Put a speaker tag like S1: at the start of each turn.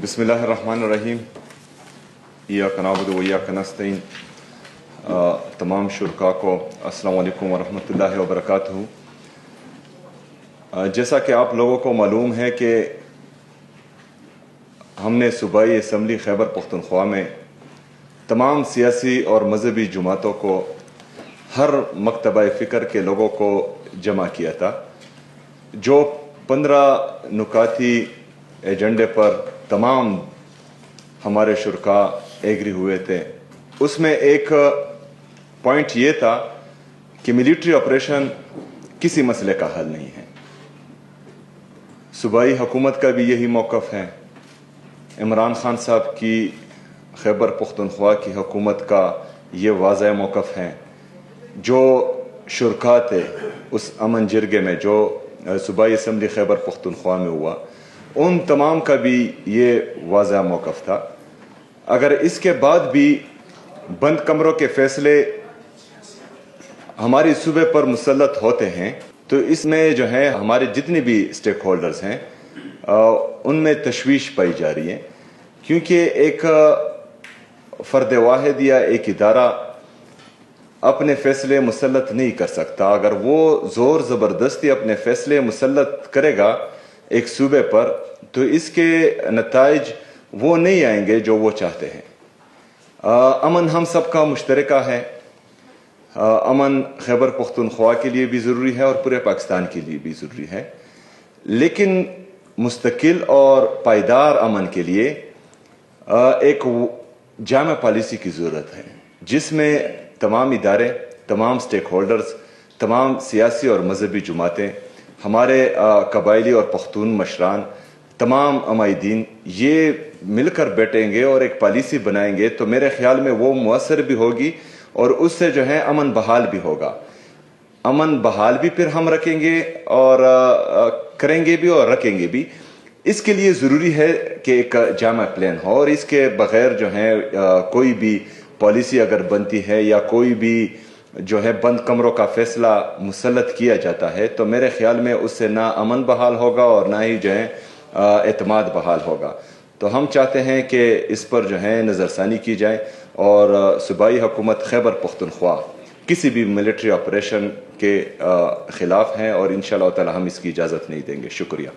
S1: بسم اللہ الرحمن الرحیم. ایاک نعبد و ایاک نستعین. تمام شرکاء کو السلام علیکم ورحمۃ اللہ وبرکاتہ. جیسا کہ آپ لوگوں کو معلوم ہے کہ ہم نے صوبائی اسمبلی خیبر پختونخوا میں تمام سیاسی اور مذہبی جماعتوں کو، ہر مکتبہ فکر کے لوگوں کو جمع کیا تھا. جو 15 نکاتی ایجنڈے پر تمام ہمارے شرکاء ایگری ہوئے تھے، اس میں ایک پوائنٹ یہ تھا کہ ملٹری آپریشن کسی مسئلے کا حل نہیں ہے. صوبائی حکومت کا بھی یہی موقف ہے. عمران خان صاحب کی خیبر پختونخوا کی حکومت کا یہ واضح موقف ہے. جو شرکاء تھے اس امن جرگے میں جو صوبائی اسمبلی خیبر پختونخوا میں ہوا، ان تمام کا بھی یہ واضح موقف تھا. اگر اس کے بعد بھی بند کمروں کے فیصلے ہماری صوبے پر مسلط ہوتے ہیں تو اس میں جو ہے ہمارے جتنے بھی اسٹیک ہولڈرز ہیں ان میں تشویش پائی جا رہی ہے. کیونکہ ایک فرد واحد یا ایک ادارہ اپنے فیصلے مسلط نہیں کر سکتا. اگر وہ زور زبردستی اپنے فیصلے مسلط کرے گا ایک صوبے پر تو اس کے نتائج وہ نہیں آئیں گے جو وہ چاہتے ہیں. امن ہم سب کا مشترکہ ہے. امن خیبر پختونخوا کے لیے بھی ضروری ہے اور پورے پاکستان کے لیے بھی ضروری ہے. لیکن مستقل اور پائیدار امن کے لیے ایک جامع پالیسی کی ضرورت ہے، جس میں تمام ادارے، تمام سٹیک ہولڈرز، تمام سیاسی اور مذہبی جماعتیں، ہمارے قبائلی اور پختون مشران، تمام عمائدین یہ مل کر بیٹھیں گے اور ایک پالیسی بنائیں گے تو میرے خیال میں وہ مؤثر بھی ہوگی اور اس سے جو ہے امن بحال بھی ہوگا. امن بحال بھی پھر ہم رکھیں گے اور کریں گے بھی اور رکھیں گے بھی. اس کے لیے ضروری ہے کہ ایک جامع پلان ہو، اور اس کے بغیر جو ہے کوئی بھی پالیسی اگر بنتی ہے یا کوئی بھی جو ہے بند کمروں کا فیصلہ مسلط کیا جاتا ہے تو میرے خیال میں اس سے نہ امن بحال ہوگا اور نہ ہی جو ہے اعتماد بحال ہوگا. تو ہم چاہتے ہیں کہ اس پر جو ہے نظر ثانی کی جائے اور صوبائی حکومت خیبر پختونخوا کسی بھی ملٹری آپریشن کے خلاف ہیں اور انشاءاللہ تعالی ہم اس کی اجازت نہیں دیں گے. شکریہ.